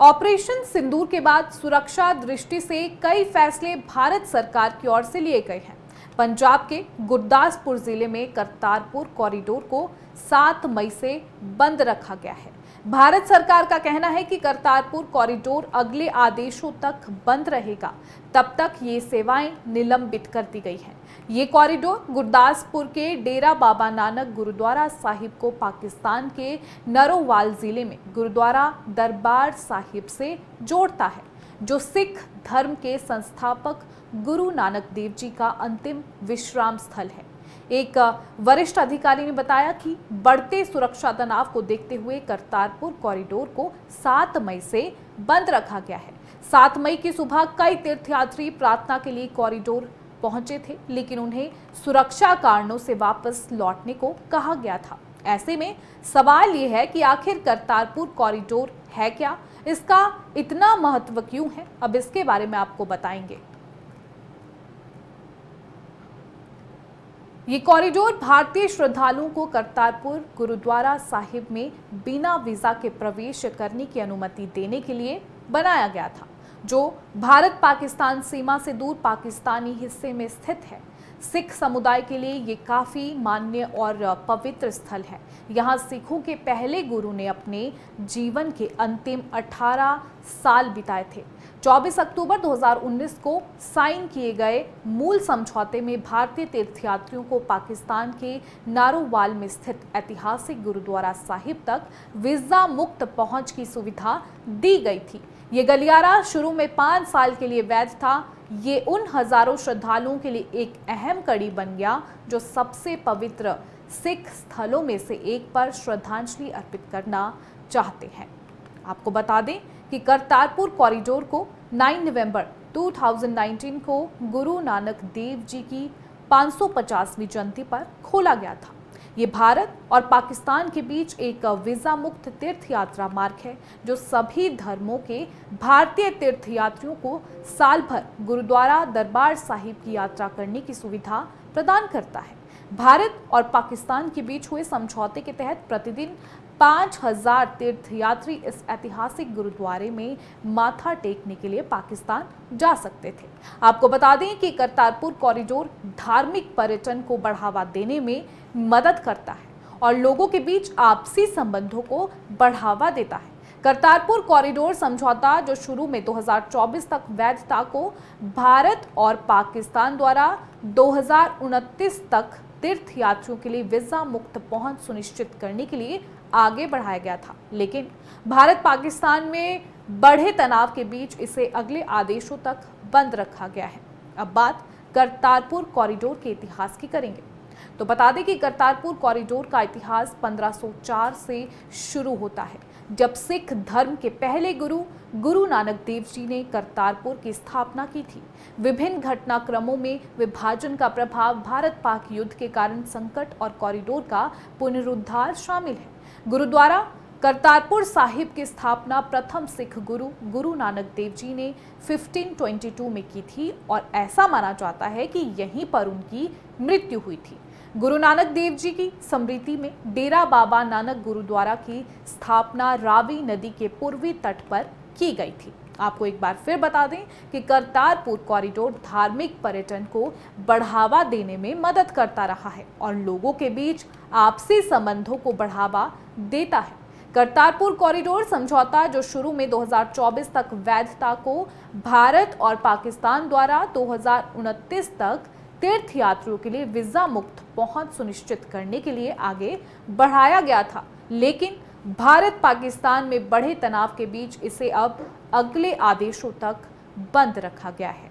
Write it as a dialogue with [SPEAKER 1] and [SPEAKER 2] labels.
[SPEAKER 1] Operation सिंदूर के बाद सुरक्षा दृष्टि से कई फैसले भारत सरकार की ओर से लिए गए हैं। पंजाब के गुरदासपुर जिले में करतारपुर कॉरिडोर को 7 मई से बंद रखा गया है। भारत सरकार का कहना है कि करतारपुर कॉरिडोर अगले आदेशों तक बंद रहेगा, तब तक ये सेवाएं निलंबित कर दी गई हैं। ये कॉरिडोर गुरदासपुर के डेरा बाबा नानक गुरुद्वारा साहिब को पाकिस्तान के नरोवाल जिले में गुरुद्वारा दरबार साहिब से जोड़ता है, जो सिख धर्म के संस्थापक गुरु नानक देव जी का अंतिम विश्राम स्थल है। एक वरिष्ठ अधिकारी ने बताया कि बढ़ते सुरक्षा तनाव को देखते हुए करतारपुर कॉरिडोर को 7 मई से बंद रखा गया है। 7 मई की सुबह कई तीर्थयात्री प्रार्थना के लिए कॉरिडोर पहुंचे थे, लेकिन उन्हें सुरक्षा कारणों से वापस लौटने को कहा गया था। ऐसे में सवाल ये है कि आखिर करतारपुर कॉरिडोर है क्या, इसका इतना महत्व क्यों है? अब इसके बारे में आपको बताएंगे। ये कॉरिडोर भारतीय श्रद्धालुओं को करतारपुर गुरुद्वारा साहिब में बिना वीजा के प्रवेश करने की अनुमति देने के लिए बनाया गया था, जो भारत पाकिस्तान सीमा से दूर पाकिस्तानी हिस्से में स्थित है। सिख समुदाय के लिए ये काफ़ी मान्य और पवित्र स्थल है। यहाँ सिखों के पहले गुरु ने अपने जीवन के अंतिम 18 साल बिताए थे। 24 अक्टूबर 2019 को साइन किए गए मूल समझौते में भारतीय तीर्थयात्रियों को पाकिस्तान के नारोवाल में स्थित ऐतिहासिक गुरुद्वारा साहिब तक वीजा मुक्त पहुंच की सुविधा दी गई थी। ये गलियारा शुरू में 5 साल के लिए वैध था। ये उन हजारों श्रद्धालुओं के लिए एक अहम कड़ी बन गया जो सबसे पवित्र सिख स्थलों में से एक पर श्रद्धांजलि अर्पित करना चाहते हैं। आपको बता दें कि करतारपुर कॉरिडोर को 9 नवंबर 2019 को गुरु नानक देव जी की 550वीं जयंती पर खोला गया था। ये भारत और पाकिस्तान के बीच एक वीजा मुक्त तीर्थ यात्रा मार्ग है, जो सभी धर्मों के भारतीय तीर्थयात्रियों को साल भर गुरुद्वारा दरबार साहिब की यात्रा करने की सुविधा प्रदान करता है। भारत और पाकिस्तान के बीच हुए समझौते के तहत प्रतिदिन 5000 तीर्थयात्री इस ऐतिहासिक गुरुद्वारे में माथा टेकने के लिए पाकिस्तान जा सकते थे। आपको बता दें कि करतारपुर कॉरिडोर धार्मिक पर्यटन को बढ़ावा देने में मदद करता है और लोगों के बीच आपसी संबंधों को बढ़ावा देता है। करतारपुर कॉरिडोर समझौता, जो शुरू में 2024 तक वैध था, को भारत और पाकिस्तान द्वारा 2029 तक तीर्थयात्रियों के लिए वीजा मुक्त पहुंच सुनिश्चित करने के लिए आगे बढ़ाया गया था, लेकिन भारत पाकिस्तान में बढ़े तनाव के बीच इसे अगले आदेशों तक बंद रखा गया है। अब बात करतारपुर कॉरिडोर के इतिहास की करेंगे तो बता दें कि करतारपुर कॉरिडोर का इतिहास 1504 से शुरू होता है, जब सिख धर्म के पहले गुरु गुरु नानक देव जी ने करतारपुर की स्थापना की थी। विभिन्न घटनाक्रमों में विभाजन का प्रभाव, भारत पाक युद्ध के कारण संकट और कॉरिडोर का पुनरुद्धार शामिल है। गुरुद्वारा करतारपुर साहिब की स्थापना प्रथम सिख गुरु गुरु नानक देव जी ने 1522 में की थी और ऐसा माना जाता है कि यहीं पर उनकी मृत्यु हुई थी। गुरु नानक देव जी की स्मृति में डेरा बाबा नानक गुरुद्वारा की स्थापना रावी नदी के पूर्वी तट पर की गई थी। आपको एक बार फिर बता दें कि करतारपुर कॉरिडोर धार्मिक पर्यटन को बढ़ावा देने में मदद करता रहा है और लोगों के बीच आपसी संबंधों को बढ़ावा देता है। करतारपुर कॉरिडोर समझौता, जो शुरू में 2024 तक वैध था, को भारत और पाकिस्तान द्वारा 2029 तक तीर्थयात्रियों के लिए वीजा मुक्त पहुंच सुनिश्चित करने के लिए आगे बढ़ाया गया था, लेकिन भारत पाकिस्तान में बढ़े तनाव के बीच इसे अब अगले आदेशों तक बंद रखा गया है।